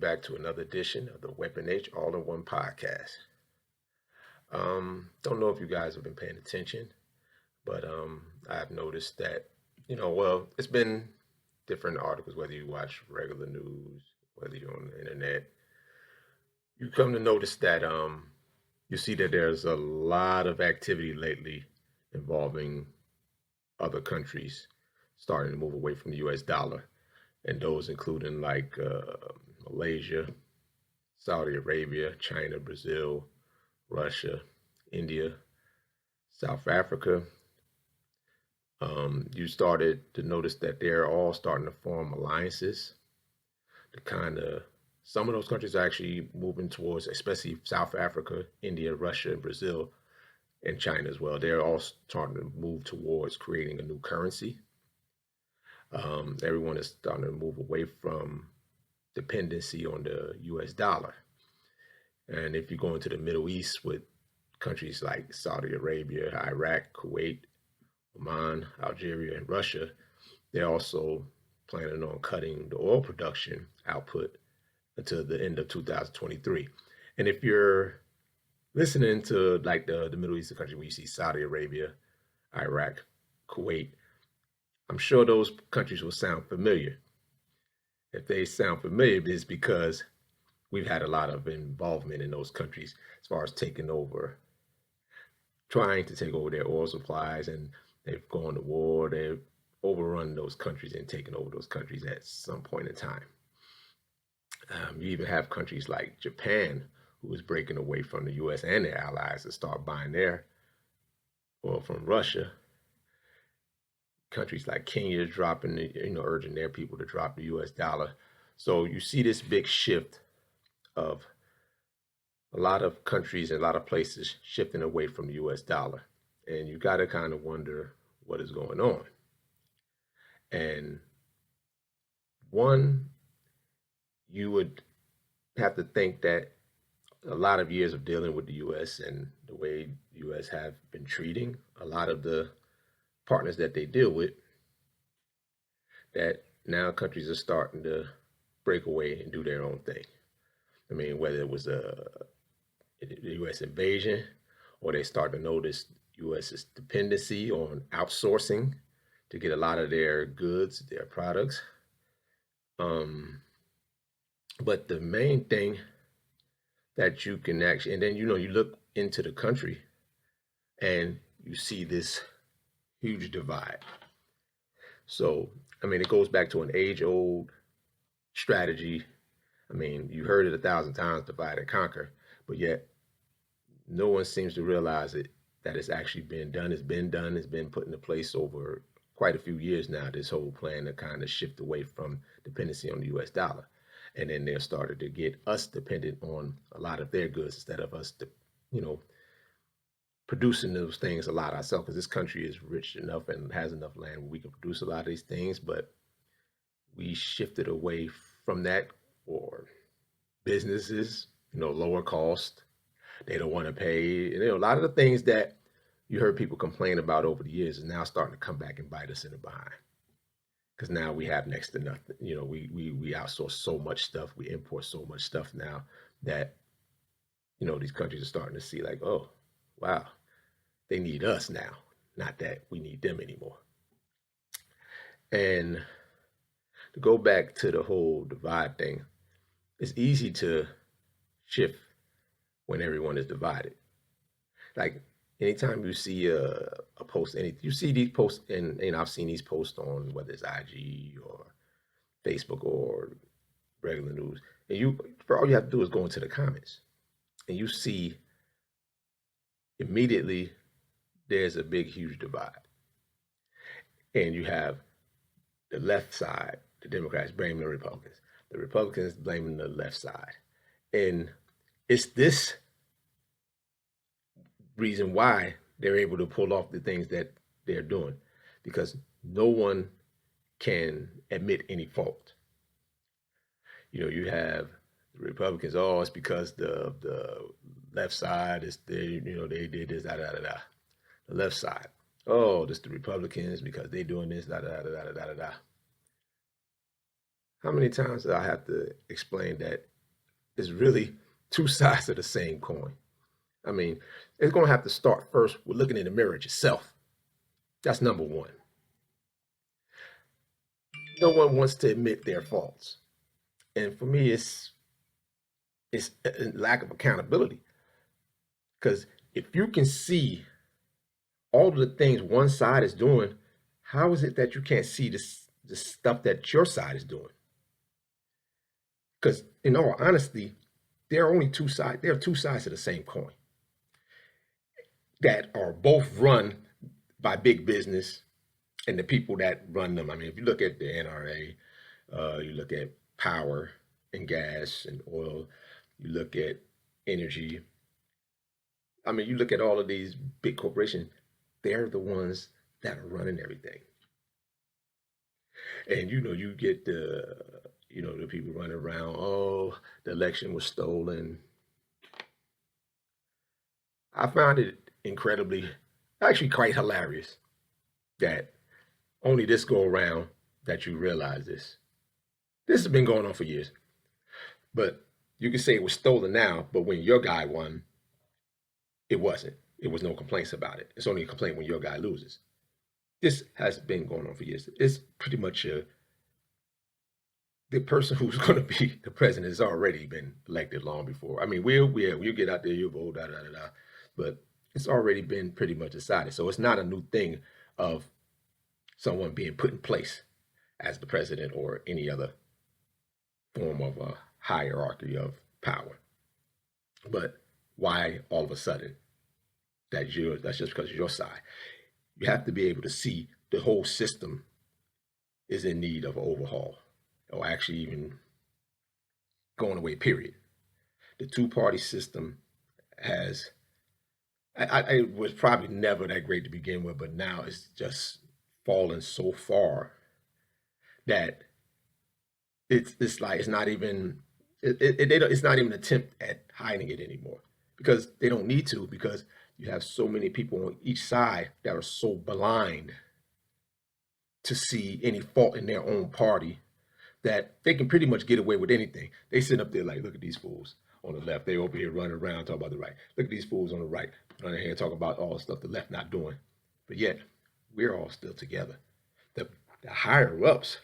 back to another edition of the Weapon H All-in-One podcast. Don't know if you guys have been paying attention, but I've noticed that, it's been different articles, whether you watch regular news, whether you're on the internet, you come to notice that you see that there's a lot of activity lately involving other countries starting to move away from the US dollar, and those including like Malaysia, Saudi Arabia, China, Brazil, Russia, India, South Africa. You started to notice that they're all starting to form alliances to kind of, some of those countries are actually moving towards, especially South Africa, India, Russia, Brazil, and China as well. They're all starting to move towards creating a new currency. Everyone is starting to move away from dependency on the US dollar. And if you go into the Middle East with countries like Saudi Arabia, Iraq, Kuwait, Oman, Algeria, and Russia, they're also planning on cutting the oil production output until the end of 2023. And if you're listening to like the Middle Eastern country where you see Saudi Arabia, Iraq, Kuwait, I'm sure those countries will sound familiar. If they sound familiar, it's because we've had a lot of involvement in those countries as far as taking over, trying to take over their oil supplies, and they've gone to war. They've overrun those countries and taken over those countries at some point in time. You even have countries like Japan, who is breaking away from the US and their allies to start buying their oil from Russia. Countries like Kenya dropping, urging their people to drop the US dollar. So you see this big shift of a lot of countries and a lot of places shifting away from the US dollar. And you got to kind of wonder what is going on. And one, you would have to think that a lot of years of dealing with the US and the way the US have been treating a lot of the partners that they deal with, that now countries are starting to break away and do their own thing. I mean, whether it was the U.S. invasion, or they start to notice U.S.'s dependency on outsourcing to get a lot of their goods, their products. But the main thing that you can actually, and then, you look into the country and you see this huge divide. So, I mean, it goes back to an age-old strategy. I mean, you heard it 1,000 times, divide and conquer, but yet no one seems to realize it, that it's actually been done. It's been done. It's been put into place over quite a few years now, this whole plan to kind of shift away from dependency on the US dollar. And then they're started to get us dependent on a lot of their goods instead of us, producing those things a lot ourselves, because this country is rich enough and has enough land where we can produce a lot of these things, but we shifted away from that for businesses, lower cost. They don't want to pay. A lot of the things that you heard people complain about over the years is now starting to come back and bite us in the behind. Because now we have next to nothing. We outsource so much stuff. We import so much stuff now that, these countries are starting to see like, oh, wow, they need us now, not that we need them anymore. And to go back to the whole divide thing, it's easy to shift when everyone is divided. Like anytime you see a post, you see these posts, and I've seen these posts on whether it's IG or Facebook or regular news, and for all you have to do is go into the comments, and you see immediately there's a big, huge divide. And you have the left side, the Democrats blaming the Republicans blaming the left side. And it's this reason why they're able to pull off the things that they're doing, because no one can admit any fault. You have the Republicans, oh, it's because the left side is they did this, da da da da. The left side, oh, this the Republicans because they doing this, da da da da da da da. How many times do I have to explain that is really two sides of the same coin. I mean, it's going to have to start first with looking in the mirror at yourself. That's number one. No one wants to admit their faults. And for me, it's a lack of accountability. Because if you can see all of the things one side is doing, how is it that you can't see the stuff that your side is doing? Because in all honesty, there are only two sides. There are two sides of the same coin that are both run by big business and the people that run them. I mean, if you look at the NRA, you look at power and gas and oil, you look at energy. I mean, you look at all of these big corporations, they're the ones that are running everything. And you get the people running around, oh, the election was stolen. I found it incredibly, actually quite hilarious that only this go around that you realize this. This has been going on for years. But you can say it was stolen now, but when your guy won, it wasn't. It was no complaints about it. It's only a complaint when your guy loses. This has been going on for years. It's pretty much the person who's going to be the president has already been elected long before. I mean, we'll get out there, you'll vote, da da da da, but it's already been pretty much decided. So it's not a new thing of someone being put in place as the president or any other form of a hierarchy of power. But why all of a sudden that's just because of your side. You have to be able to see the whole system is in need of an overhaul, or actually even going away, period. The two-party system has, it was probably never that great to begin with, but now it's just fallen so far that it's like it's not even it's not even an attempt at hiding it anymore, because they don't need to, because you have so many people on each side that are so blind to see any fault in their own party that they can pretty much get away with anything. They sit up there like, look at these fools on the left. They over here running around talking about the right. Look at these fools on the right running here talking about all the stuff the left not doing. But yet, we're all still together. The higher ups,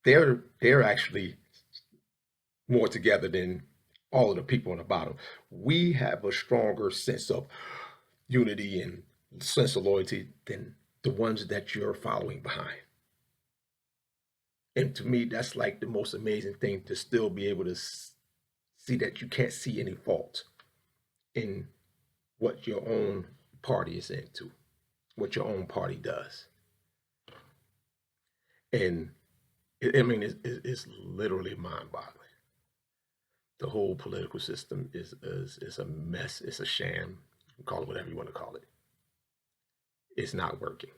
they're actually more together than all of the people on the bottom. We have a stronger sense of unity and sense of loyalty than the ones that you're following behind. And to me, that's like the most amazing thing, to still be able to see that you can't see any fault in what your own party is into, what your own party does. And I mean, it's literally mind-boggling. The whole political system is a mess. It's a sham. You can call it whatever you want to call it. It's not working.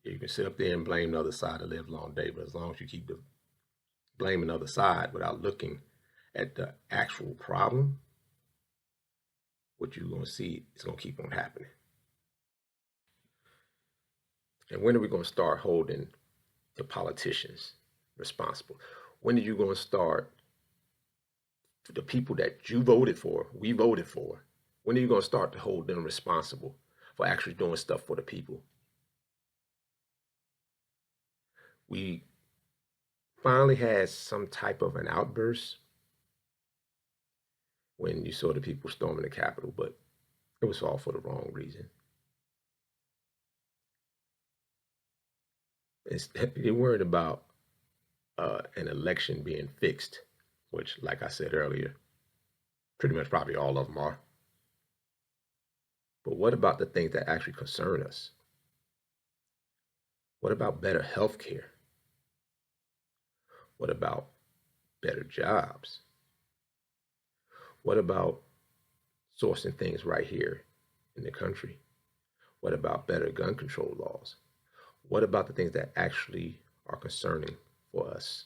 You can sit up there and blame the other side to live long day, but as long as you keep blaming the other side without looking at the actual problem, what you're going to see is going to keep on happening. And when are we going to start holding the politicians responsible? When are you going to start the people that you voted for, we voted for, when are you going to start to hold them responsible for actually doing stuff for the people? We finally had some type of an outburst when you saw the people storming the Capitol, but it was all for the wrong reason. They weren't about an election being fixed, which, like I said earlier, pretty much probably all of them are. But what about the things that actually concern us? What about better health care? What about better jobs? What about sourcing things right here in the country? What about better gun control laws? What about the things that actually are concerning for us?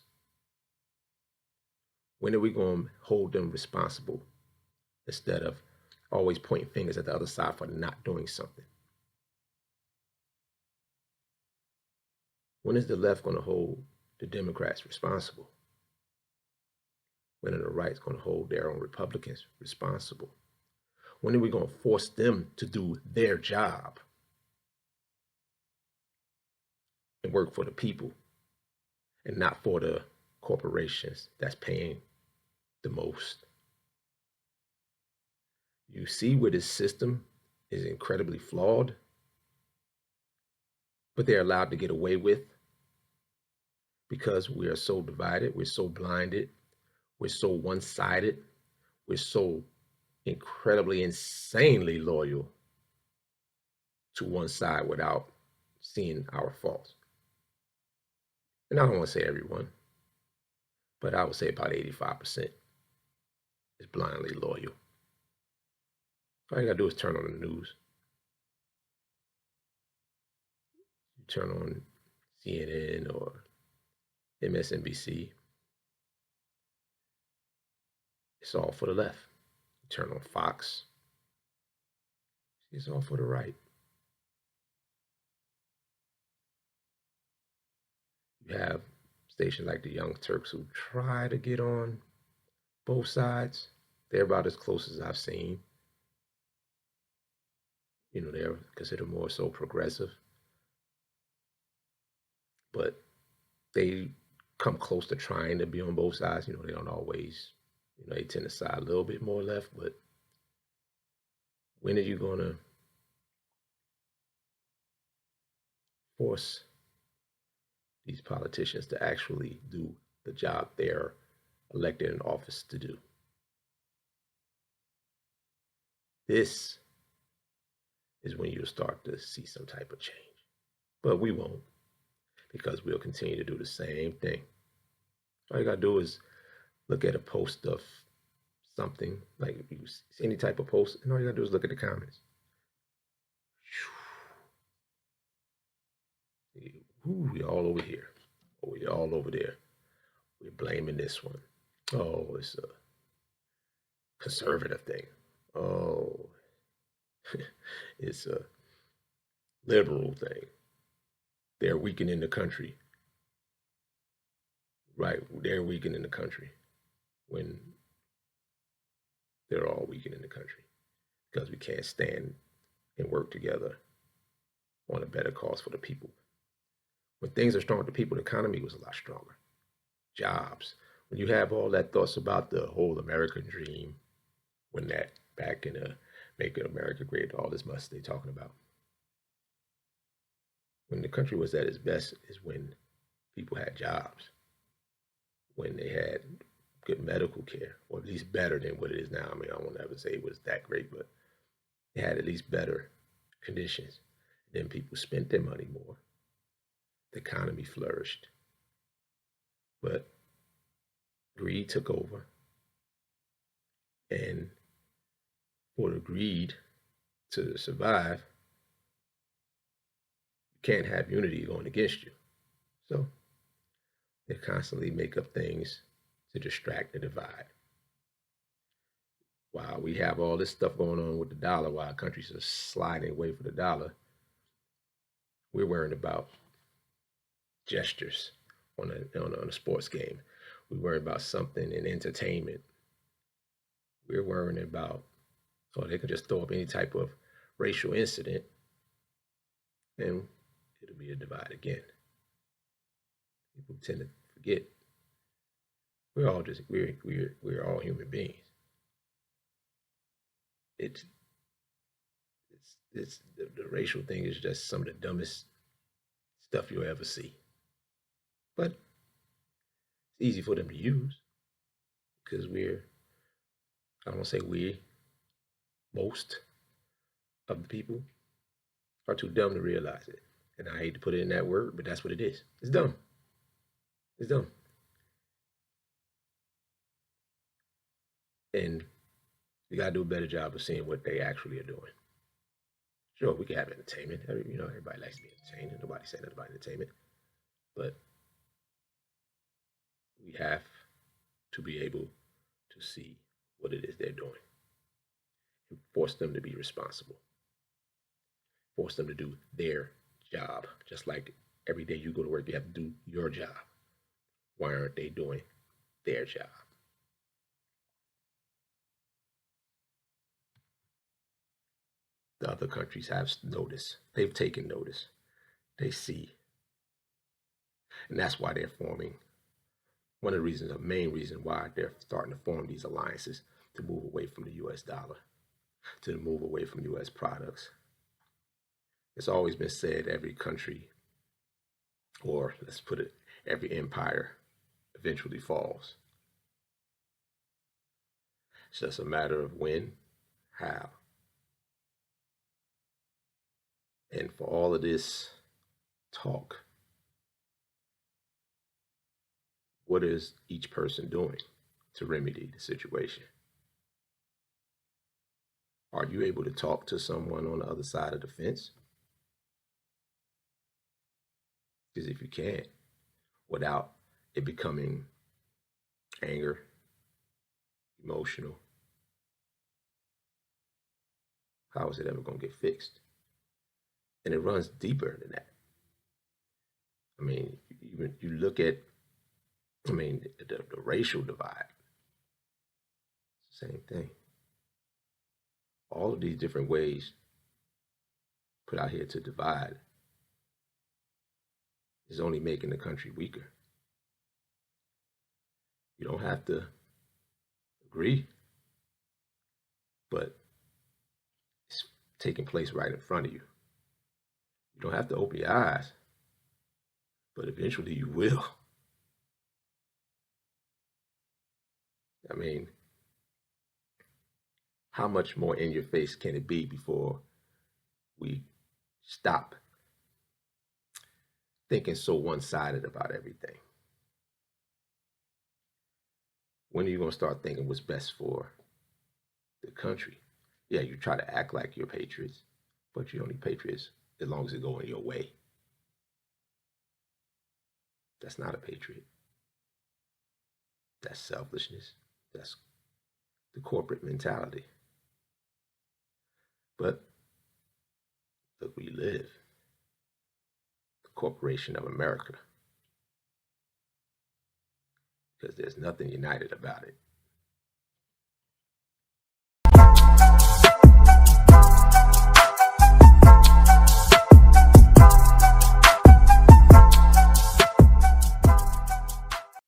When are we going to hold them responsible instead of always pointing fingers at the other side for not doing something? When is the left going to hold the Democrats responsible? When are the right's going to hold their own Republicans responsible? When are we going to force them to do their job and work for the people and not for the corporations that's paying the most? You see where this system is incredibly flawed, but they're allowed to get away with because we are so divided, we're so blinded, we're so one sided, we're so incredibly, insanely loyal to one side without seeing our faults. And I don't want to say everyone, but I would say about 85% is blindly loyal. All you gotta do is turn on the news. You turn on CNN or MSNBC, it's all for the left. You turn on Fox, it's all for the right. You have stations like the Young Turks who try to get on both sides. They're about as close as I've seen. You know, they're considered more so progressive, but they come close to trying to be on both sides. You know, they don't always, you know, they tend to side a little bit more left, but when are you going to force these politicians to actually do the job they're elected in office to do? This is when you'll start to see some type of change. But we won't, because we'll continue to do the same thing. All you gotta do is look at a post of something, like if you see any type of post, and all you gotta do is look at the comments. Ooh, we all over here. Oh, we all over there. We're blaming this one. Oh, it's a conservative thing. Oh, it's a liberal thing. They're weakening the country. Right, they're weakening the country when they're all weakening the country because we can't stand and work together on a better cause for the people. When things are strong with the people, the economy was a lot stronger. Jobs. When you have all that thoughts about the whole American dream, when that back in the Make America Great, all this must they talking about. When the country was at its best is when people had jobs, when they had good medical care, or at least better than what it is now. I mean, I won't ever say it was that great, but they had at least better conditions. Then people spent their money more. The economy flourished. But greed took over. And for the greed to survive, you can't have unity going against you. So they constantly make up things to distract and divide. While we have all this stuff going on with the dollar, while countries are sliding away from the dollar, we're worrying about gestures on a sports game. We worry about something in entertainment. We're worrying about, so they can just throw up any type of racial incident and it'll be a divide again. People tend to forget we're all human beings. It's the racial thing is just some of the dumbest stuff you'll ever see. But it's easy for them to use because I don't say we, most of the people are too dumb to realize it. And I hate to put it in that word, but that's what it is. It's dumb. It's dumb. And we gotta do a better job of seeing what they actually are doing. Sure, we can have entertainment. Everybody likes to be entertained. Nobody saying nothing about entertainment. But we have to be able to see what it is they're doing and force them to be responsible. Force them to do their job. Just like every day you go to work, you have to do your job. Why aren't they doing their job? The other countries have noticed. They've taken notice. They see. And that's why they're forming. One of the reasons, the main reason why they're starting to form these alliances to move away from the US dollar, to move away from US products. It's always been said every country, or let's put it, every empire eventually falls. It's just a matter of when, how. And for all of this talk, what is each person doing to remedy the situation? Are you able to talk to someone on the other side of the fence? Because if you can't, without it becoming anger, emotional, how is it ever going to get fixed? And it runs deeper than that. I mean, you look at, I mean, the racial divide, same thing. All of these different ways put out here to divide is only making the country weaker. You don't have to agree, but it's taking place right in front of you. You don't have to open your eyes, but eventually you will. I mean, how much more in your face can it be before we stop thinking so one-sided about everything? When are you going to start thinking what's best for the country? Yeah, you try to act like you're patriots, but you're only patriots as long as it goes in your way. That's not a patriot. That's selfishness. That's the corporate mentality. But look where you live. The Corporation of America. Because there's nothing united about it.